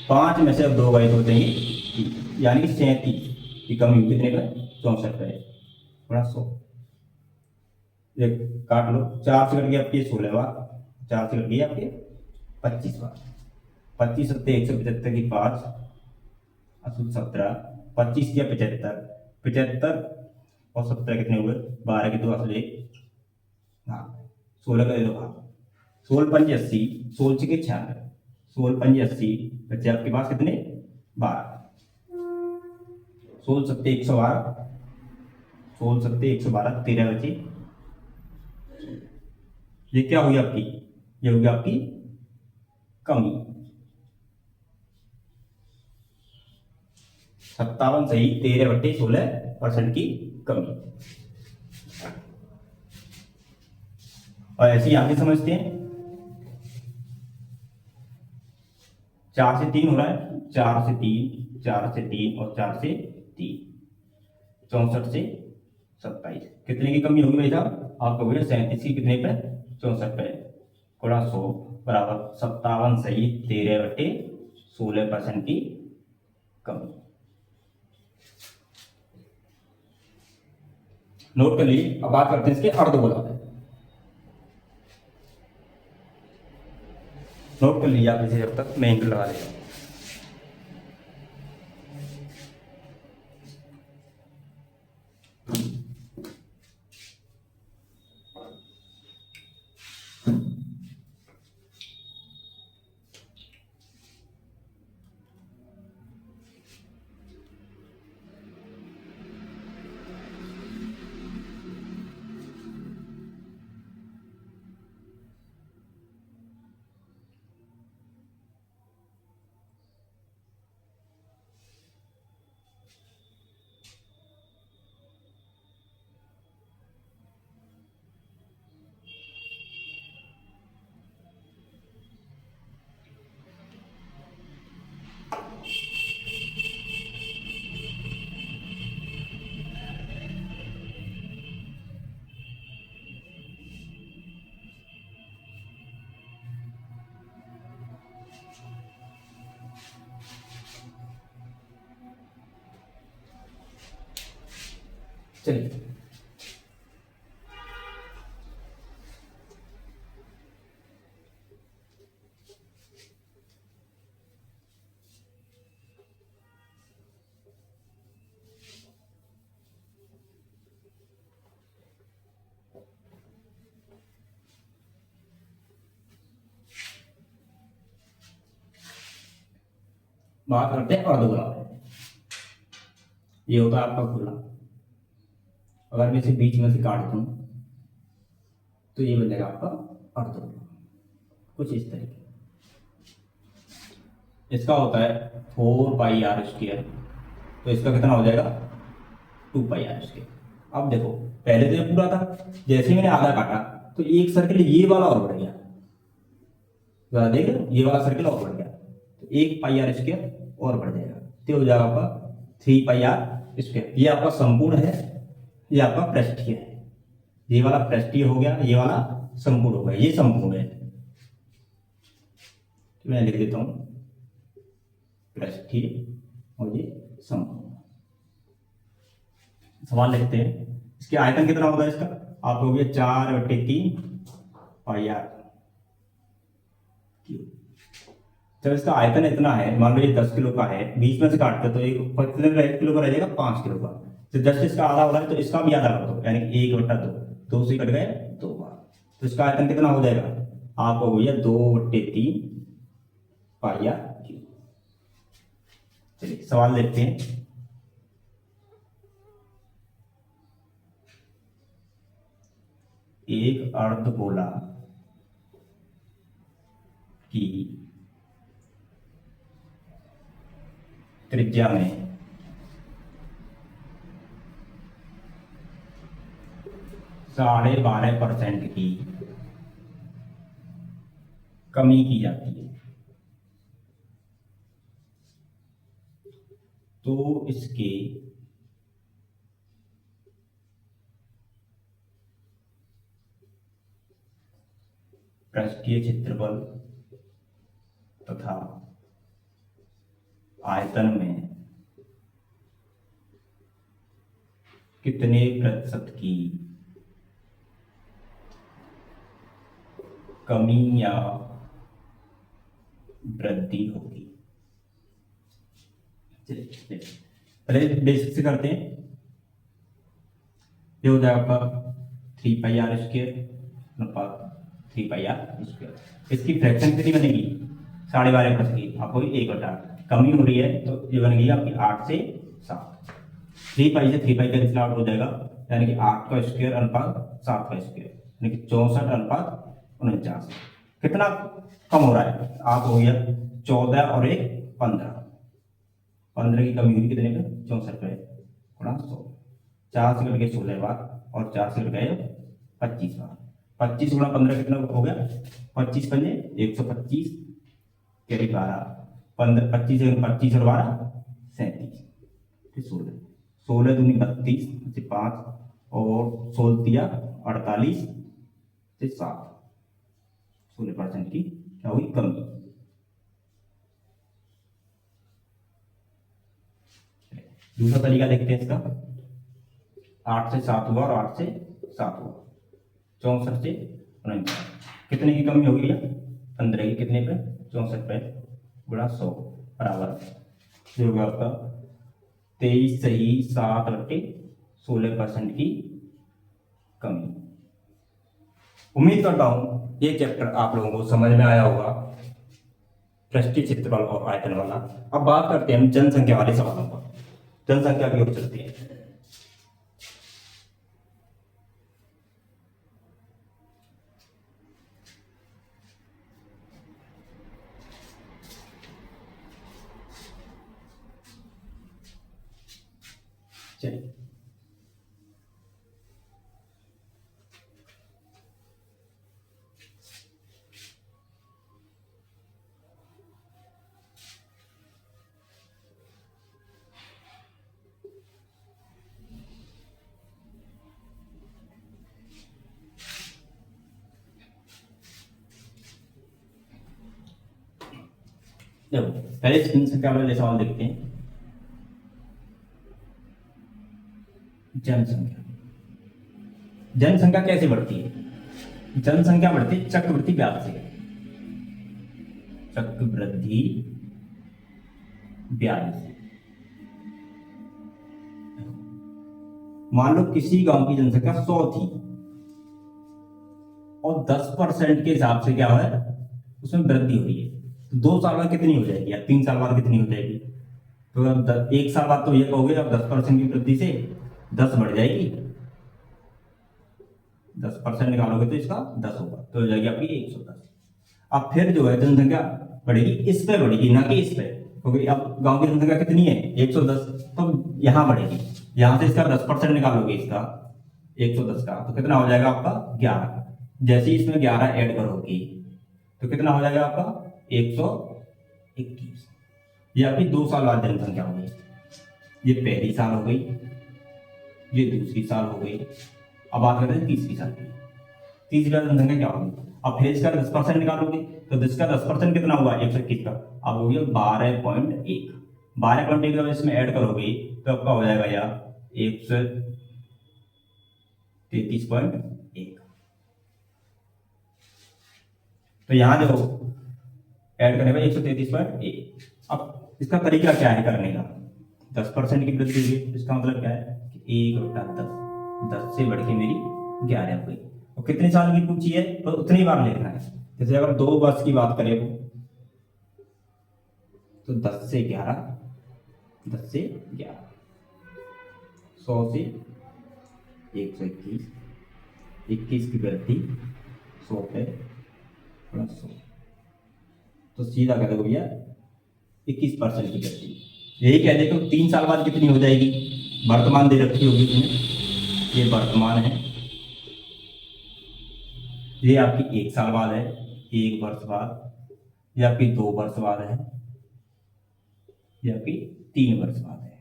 A: 5 में से अब 2 गए तो बचेंगे 3, यानी कि 37 की कमी हुई कितने पे, 64 पे, बड़ा 100। ये काट लो, 4 से कट गया आपके 16 बार, 4 से कट गया आपके 25 बार, 25 सत्ते 175 की 5 असुत 17, 25 या 75, 75 और 17 कितने हुए, 12 के 2 असले हाँ, 16 का दे दो भाग, 16 पंजे 80, 16 छके 96, 16 पंजे 80, बच्चे आपके पास कितने 12, 16 सत्ते 112, 16 सत्ते 112, 13 बचे। ये क्या हुई आपकी, ये होगी आपकी कमी, 57 सही 13/16% की कमी। और ऐसे ही आगे समझते हैं, 4 से 3 हो रहा है, 4 से 3, 4 से 3 और 4 से 3, 64 से 27, कितने की कमी होगी भाई साहब, आपको बोले 37 की कितने पे, 64 पे, गुणा 100 बराबर 57 सही 13/16% की कमी। नोट कर लीजिए। अब बात करते हैं इसके अर्धगोला पे। नोट कर लीजिए आप इसे, जब तक मैं इंटर लगा देता हूँ। चलिए बात करते हैं अर्धगोला पे। ये होता है आपका गोला, अगर मैं इसे बीच में से काट दूं तो ये बनेगा आपका अर्धगोला, कुछ इस तरीके। इसका होता है 4πr², तो इसका कितना हो जाएगा 2πr²। अब देखो पहले तो ये पूरा था, जैसे ही मैंने आधा काटा तो एक सर्किल ये वाला और बढ़ गया, जरा देख लो ये वाला सर्किल और बढ़ गया, तो 1πr² और बढ़ जाएगा, तो हो जाएगा आपका 3πr²। ये आपका संपूर्ण है, ये आपका पृष्ठीय है, ये वाला पृष्ठीय हो गया, ये वाला संपूर्ण हो गया, ये संपूर्ण है। तो मैं लिख देता हूं पृष्ठीय और ये संपूर्ण। सवाल लिखते हैं, इसके आयतन कितना होगा इसका, आप हो गया 4/3πr²। जब इसका आयतन इतना है, मान लो ये 10 किलो का है, बीच में से काटते तो एक कितने किलो का रह जाएगा, 5 किलो का। तो 10 इसका आधा हो रहा है तो इसका भी आधा कर दो, यानी 1/2, 2 से कट गए 2 बार, तो इसका आयतन कितना हो जाएगा, आपको हो गया 2/3πr²। चलिए सवाल देखते हैं। एक अर्धगोला की त्रिज्या में साढ़े 12% की कमी की जाती है, तो इसके पृष्ठीय क्षेत्रफल तथा आयतन में कितने प्रतिशत की कमी या वृद्धि होगी। पहले बेसिक से करते हैं। ये हो जाएगा आपका 3πr² अनुपात 3πr²। इसकी फ्रैक्शन कितनी बनेगी 12.5% की, आपको 1/8 कमी हो रही है तो ये बनेगी आपकी 8 से 7। 3π से 3π कैंसिल आउट हो जाएगा, यानी कि 8 का स्क्वायर अनुपात 7 का स्क्वायर, यानी कि 64 अनुपात 49। कितना कम हो रहा है, आप हो गया 14 और 1 15 की कमी हुई कितने पे 64 पे गुणा 100। 4 से कट गए 16 बार और 4 से कट गए 25 बार। 25 गुणा 15 कितना हो गया 25 पंजे 125 कैरी 12 15 25 25 और 12 37 फिर 16 16 दूनी 32 से 5 और 16 दिया 48 से 7 16% की क्या हुई कमी। दूसरा तरीका देखते हैं इसका। 8 से 7 हुआ और 8 से 7 हुआ 64 से 49 कितने की कमी होगी 15 की, कितने पे 64 पे गुणा 100 बराबर जो होगा आपका 23 सही 7/16% की कमी। उम्मीद करता हूं ये चैप्टर आप लोगों को समझ में आया होगा, पृष्ठीय क्षेत्रफल और आयतन वाला। अब बात करते हैं हम जनसंख्या वाले सवालों पर। जनसंख्या की ओर चलते हैं। चलिए देखो पहले जनसंख्या वाले सवाल देखते हैं। जनसंख्या जनसंख्या कैसे बढ़ती है? जनसंख्या बढ़ती है चक्रवृद्धि ब्याज से। चक्रवृद्धि ब्याज से। मान लो किसी गांव की जनसंख्या 100 थी और 10% के हिसाब से क्या है उसमें वृद्धि हो रही है, तो 2 साल बाद कितनी हो जाएगी या 3 साल बाद कितनी हो जाएगी? तो अब 1 साल बाद तो ये कहोगे अब 10% की वृद्धि से 10 बढ़ जाएगी, 10% निकालोगे तो इसका 10 होगा तो हो जाएगी आपकी 110। अब फिर जो है जनसंख्या बढ़ेगी इस पे बढ़ेगी ना कि इस पे, क्योंकि अब गांव की जनसंख्या कितनी है 110, तो यहाँ बढ़ेगी, यहाँ से इसका 10% निकालोगे इसका 110 का तो कितना हो जाएगा आपका 11। जैसे ही इसमें 11 ऐड करोगे तो कितना हो जाएगा आपका 121। ये आपकी 2 साल बाद जनसंख्या हो गई। ये पहली साल हो गई, ये दूसरी साल हो गई। अब बात करते हैं तीसरी साल की। तीसरी बार जनसंख्या क्या होगी? अब फिर इसका 10% निकालोगे तो इसका 10% कितना हुआ 121 का, अब हो गया 12.1। 12.1 जब इसमें ऐड करोगे तो आपका हो जाएगा यार 133.1। तो यहां देखो ऐड करने का 133.1। अब इसका तरीका क्या है करने का? 10% की वृद्धि हुई, इसका मतलब क्या है कि 1/10 से बढ़ के मेरी 11 हुई। और कितने साल की पूछी है तो उतनी बार लिखना है। जैसे अगर 2 वर्ष की बात करें तो 10 से 11 100 से 121 21 की वृद्धि 100 पे प्लस 100 तो सीधा कह दो भैया 21% की वृद्धि। यही कह दे तो 3 साल बाद कितनी हो जाएगी? वर्तमान दे रखी होगी तुम्हें, ये वर्तमान है, ये आपकी 1 साल बाद है, 1 वर्ष बाद, ये आपकी 2 वर्ष बाद है, ये आपकी 3 वर्ष बाद है।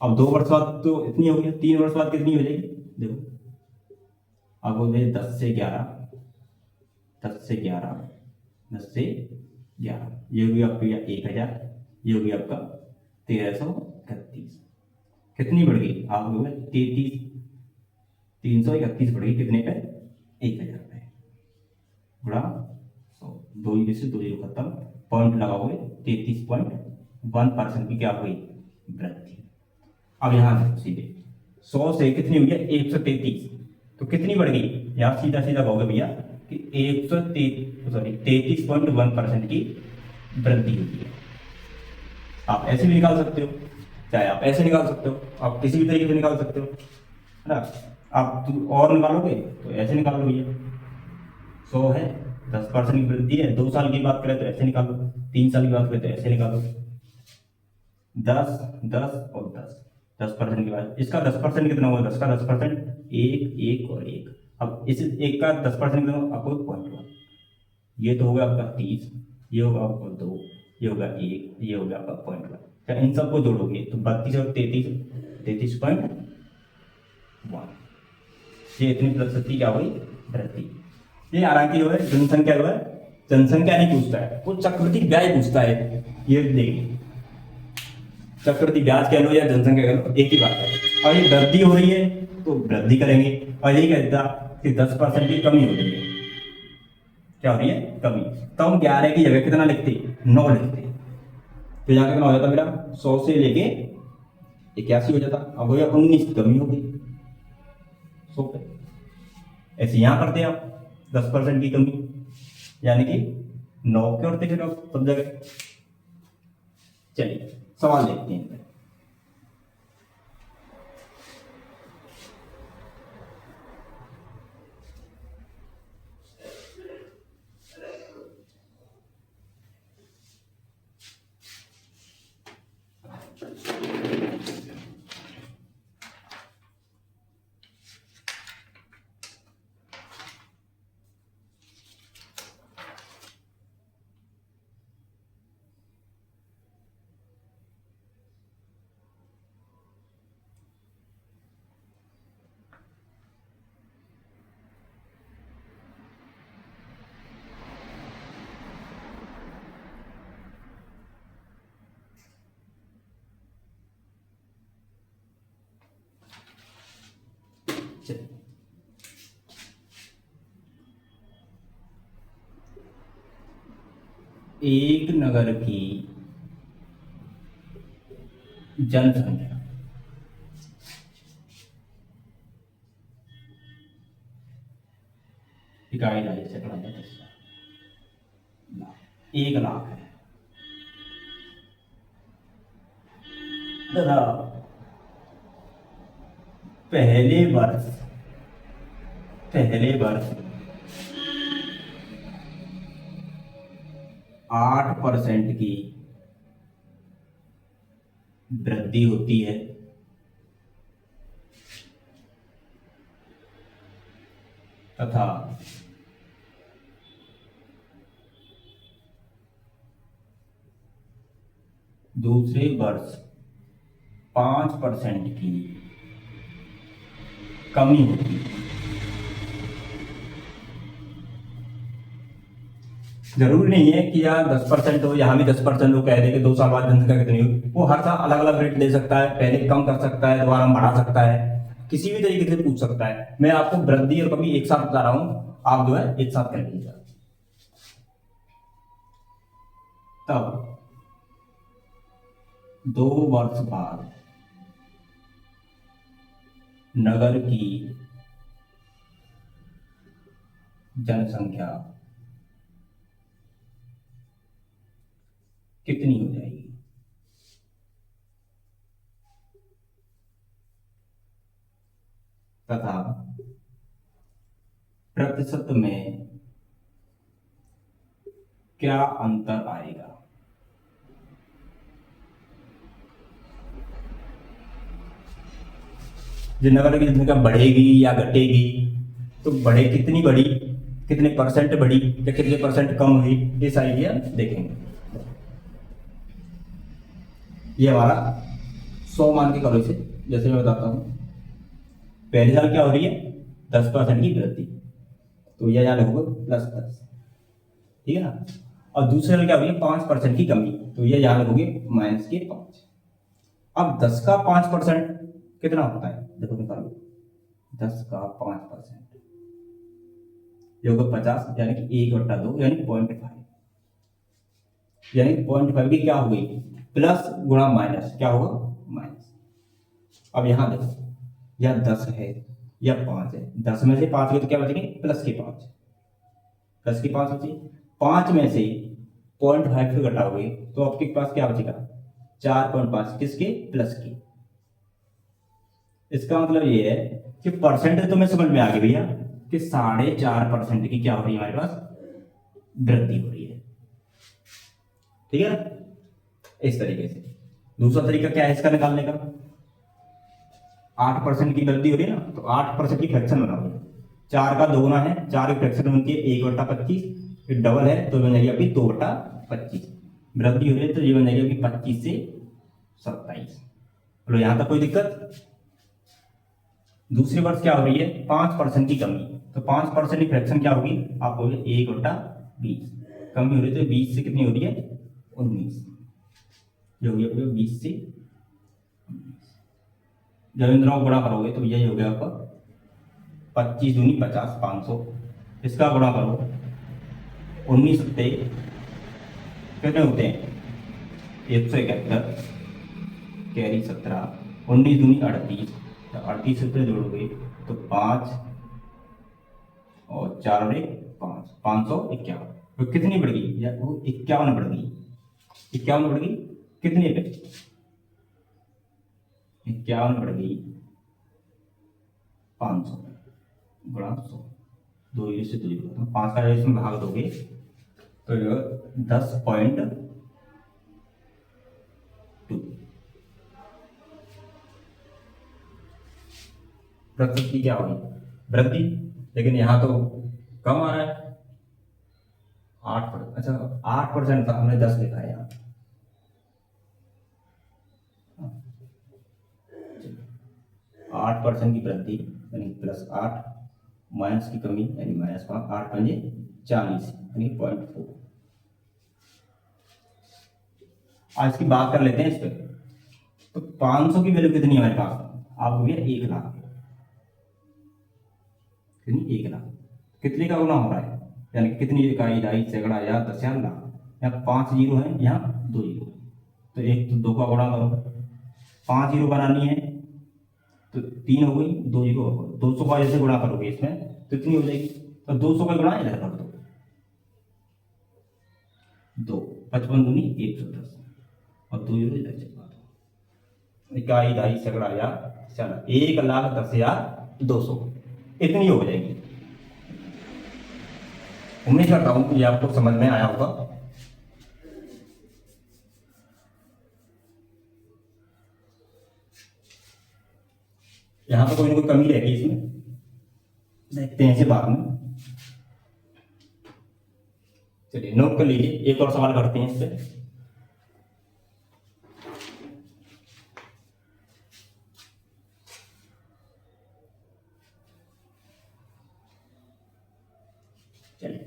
A: अब 2 वर्ष बाद तो इतनी हो गई, 3 वर्ष बाद कितनी हो जाएगी देखो। अब हो गए 10 से 11, 10 से 11, 10 से 11, ये होगी आपकी 1000, ये होगी आपका 1331। कितनी बढ़ गई आप लोग 331 बढ़ गई कितने पे 1000 पे गुणा 100, 2 से 2 जीरो खत्म, पॉइंट लगाओगे 33.1% की क्या हुई वृद्धि। अब यहाँ सीधे 100 से कितनी हुई है 133, तो कितनी बढ़ गई यहाँ सीधा सीधा कहोगे भैया कि 33.1% की वृद्धि होती है। आप ऐसे भी निकाल सकते हो, चाहे आप ऐसे निकाल सकते हो, आप किसी भी तरीके से निकाल सकते हो, है ना। आप और निकालोगे तो ऐसे निकाल लो, ये 100 है 10% की वृद्धि है, 2 साल की बात करें तो ऐसे निकालो, 3 साल की बात करें तो ऐसे निकालो, 10 10 और 10% की बात, इसका 10% कितना होगा 10 का 10%, 1 1 और 1। अब इस 1 का 10% कितना आपको पॉइंट हुआ, ये तो होगा आपका 30, ये होगा आपका 2, ये होगा 1, ये होगा आपका पॉइंट 1। क्या इन सबको जोड़ोगे तो 32 और 33.1, ये इतनी प्रतिशत क्या हुई वृद्धि। ये हालांकि जो है जनसंख्या जो है जनसंख्या नहीं पूछता है, वो चक्रवृद्धि ब्याज पूछता है। ये देखिए चक्रवृद्धि ब्याज कह लो या जनसंख्या कह लो एक ही बात है। और ये वृद्धि हो रही है तो वृद्धि करेंगे, और यही कहता कि 10% की कमी हो रही है, क्या हो रही है कमी। तो हम 11 की जगह कितना लिखते 9 लिखते, तो यहाँ कितना हो जाता मेरा 100 से लेके 81 हो जाता। अब हो गया 19 कमी हो गई 100 पे। ऐसे यहाँ करते आप 10% की कमी, यानी कि 9 के और फिर सब जगह। चलिए सवाल देखते हैं। एक नगर की जनसंख्या इकाई राज्य से 1 लाख है तथा पहले वर्ष 8% की वृद्धि होती है तथा दूसरे वर्ष 5% की कमी होती है। जरूरी नहीं है कि यहाँ 10% हो, यहाँ भी 10% हो, कह दे कि 2 साल बाद जनसंख्या कितनी हो। वो हर साल अलग अलग रेट दे सकता है, पहले कम कर सकता है, दोबारा बढ़ा सकता है, किसी भी तरीके से पूछ सकता है। मैं आपको वृद्धि और कमी एक साथ बता रहा हूं, आप जो है एक साथ कर लीजिए। तब 2 वर्ष बाद नगर की जनसंख्या कितनी हो जाएगी। तथा प्रतिशत में क्या अंतर आएगा। जो नगर की जनसंख्या बढ़ेगी या घटेगी, तो बढ़े कितनी बढ़ी, कितने परसेंट बढ़ी या कितने परसेंट कम हुई, इस आइडिया देखेंगे। ये हमारा 100 मान के करो इसे। जैसे मैं बताता हूँ, पहली साल क्या हो रही है, 10% की वृद्धि, तो यह याद होगा +10, ठीक है ना। और दूसरे साल क्या हो रही है, 5% की कमी, तो यह याद रखोगे -5। अब 10 का 5% कितना होता है, देखो निकालो। 10 का 5% ये होगा 50, यानी कि 1/2, यानी 0.5। यानी 0.5 की क्या हो गई, प्लस गुणा माइनस, क्या होगा, माइनस। अब यहां देखो, यह 10 है, यह 5 है, 10 में से 5 गए तो क्या बचेंगे, प्लस के 5, प्लस के 5 बचे। 5 में से 0.5 से घटाओगे तो आपके पास क्या बचेगा, 4.5, किसके, प्लस के। इसका मतलब ये है कि परसेंट तो मैं समझ में आ गई भैया कि 4.5% की क्या हो रही है, हमारे पास वृद्धि हो रही है, ठीक है ना, इस तरीके से। दूसरा तरीका क्या है इसका निकालने का, 8% की वृद्धि हो रही है ना, तो 8% की फ्रैक्शन बनाओगे। 4 का 2 गुना है, 4 की फ्रैक्शन बनती है 1/25, फिर डबल है तो बन जाएगी आपकी 2/25। वृद्धि हो रही है तो ये बन जाएगी आपकी 25 से 27। बोलो यहां तक कोई दिक्कत। दूसरी वर्ष क्या हो रही है, 5% की कमी, तो 5% की फ्रैक्शन क्या होगी, आप होगी 1/20। कमी हो रही है तो 20 से कितनी हो रही है, 19, जो होगी आपको 20 से 19। जब इन दोनों को गुणा करोगे तो यही हो गया आपका 25 दूनी 50, 500। इसका गुणा करो, 19 सत्ते कितने होते हैं, 171, कैरी 17, 19 दूनी 38, 38 से जोड़ोगे तो 5 और 4 और 5, 551। तो कितनी बढ़ गई, या वो 51 बढ़ गई, 51 बढ़ गई, कितने पे, 51 बढ़ गई 500 गुणा 100, 2 से 2, 5 का इसमें भाग दोगे तो 10.2 प्रतिशत की क्या होगी, वृद्धि। लेकिन यहाँ तो कम आ रहा है 8%। अच्छा 8% था, हमने 10 लिखा है यहाँ। 8% की वृद्धि यानी +8, माइनस की कमी यानी -5, 8 पंजे 40 यानी 0.4। आज इसकी बात कर लेते हैं इस पर। तो 500 की वैल्यू कितनी है हमारे पास, आप भैया 1 लाख, कितनी, 1 लाख। कितने का गुना हो रहा है, यानी कि कितनी इकाई, ढाई, सैकड़ा, या 10,000, लाख। यहाँ 5 जीरो है, यहाँ 2 जीरो, तो एक तो 2 का गुणा करो, 5 जीरो बनानी है तो 3 हो गई, 2 जीरो हो गई, 200 का जैसे गुणा करोगे इसमें तो इतनी हो जाएगी, तो 200 का गुणा इधर कर दो, 2, 55 दूनी 110, और 2 जीरो इधर चलवा दो, इकाई, ढाई, सैकड़ा, या चला, 1,10,200 इतनी हो जाएगी। उम्मीद करता हूं कि आपको समझ में आया होगा। यहां पर कोई ना कोई कमी रहेगी इसमें, देखते हैं इसे बाद में। चलिए नोट कर लीजिए, एक और सवाल करते हैं इस पे। चलिए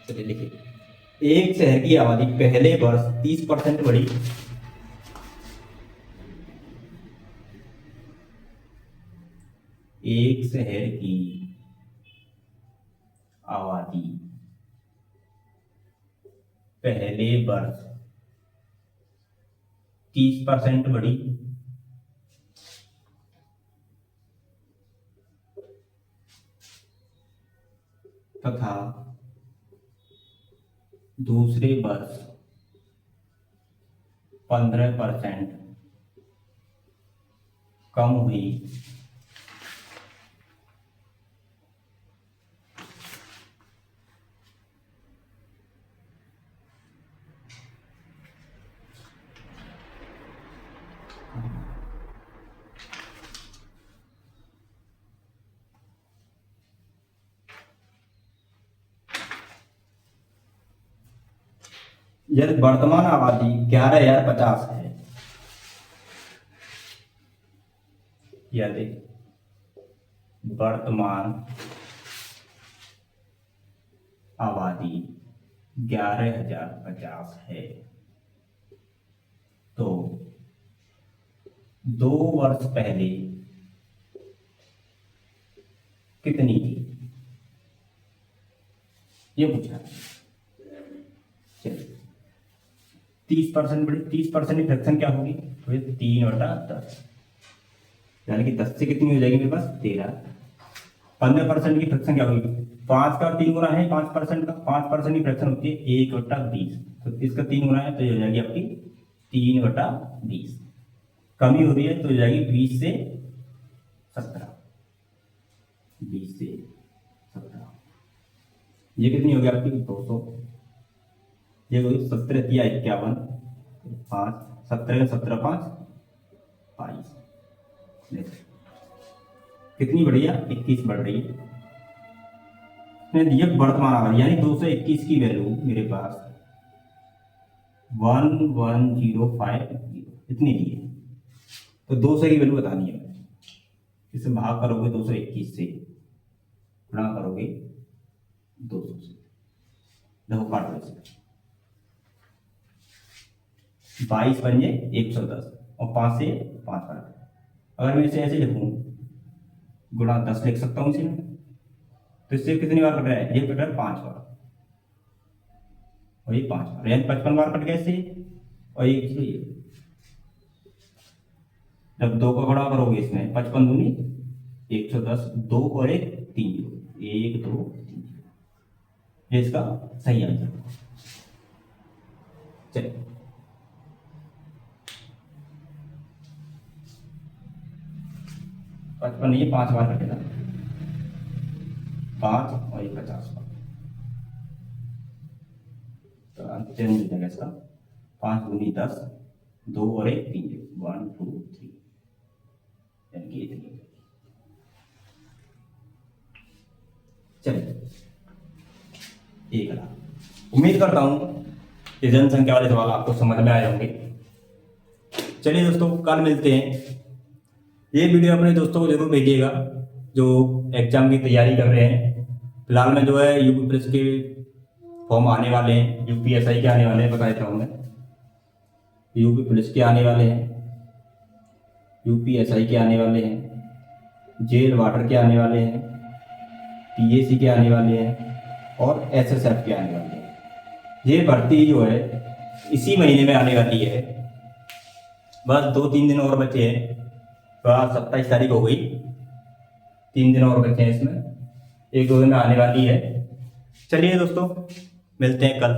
A: चलिए लिखिए, एक शहर की आबादी पहले वर्ष 30% बढ़ी। एक शहर की आबादी पहले वर्ष 30% बढ़ी तथा दूसरे वर्ष 15% कम हुई यदि वर्तमान आबादी 11,050 है, यदि वर्तमान आबादी 11,050 है तो 2 वर्ष पहले कितनी थी, ये पूछा। चलिए 30% बढ़ी, 30% की फ्रैक्शन क्या होगी, तो 3/10, यानी कि 10 से कितनी हो जाएगी मेरे पास 13। 15% की फ्रैक्शन क्या होगी, 5 का 3 गुना है 5% का, 5% की फ्रैक्शन होती है 1/20, तो इसका 3 गुना है तो ये हो जाएगी आपकी 3/20। कमी हो रही है तो हो जाएगी 20 से 17, 20 से 17। ये कितनी होगी आपकी 200, ये होगी 17 या 51, 5 17 17 5 22। कितनी बढ़ी है, 21 बढ़ रही है। मैंने दिया वर्तमान आबादी यानी 221 की वैल्यू मेरे पास 11,050 इतनी दी है, तो 200 की वैल्यू बतानी है। इसे भाग करोगे 221 से, गुणा करोगे 200 से, देखो काट लो इसे, 22 बन जाए 110 और 5 से 5 काट। अगर मैं इसे ऐसे लिखूं, गुणा 10 लिख सकता हूं इसे में, तो इससे कितनी बार कट रहा है, ये कट रहा है 5 बार और ये 5 बार, यानी 55 बार कट गया इससे, और ये जब 2 का गुणा करोगे इसमें 55 दूनी 110, 2 और 1 3, 1 2 3, ये इसका सही आंसर। चलिए 55 ये 5 बार कटेगा, 5 और 50 बार, तो आंसर चेंज हो जाएगा इसका 5 दूनी 10, 2 और 1 3, 1 2 3, यानी कि इतनी। चलिए 1,00,000। उम्मीद करता हूं कि जनसंख्या वाले सवाल आपको समझ में आए होंगे। चलिए दोस्तों, कल मिलते हैं। ये वीडियो अपने दोस्तों को जरूर भेजिएगा जो एग्जाम की तैयारी कर रहे हैं। फिलहाल में जो है यूपी पुलिस के फॉर्म आने वाले हैं, यूपीएसआई के आने वाले हैं, बता देता हूँ मैं, यूपी पुलिस के आने वाले हैं, यूपीएसआई के आने वाले हैं, जेल वार्डर के आने वाले हैं, पीएसी के आने वाले हैं और एसएसएफ के आने वाले हैं। ये भर्ती जो है इसी महीने में आने वाली है, बस 2-3 दिन और बचे हैं। तो आज 27 तारीख हो गई, 3 दिन और बचे हैं इसमें, 1-2 दिन में आने वाली है। चलिए दोस्तों, मिलते हैं कल।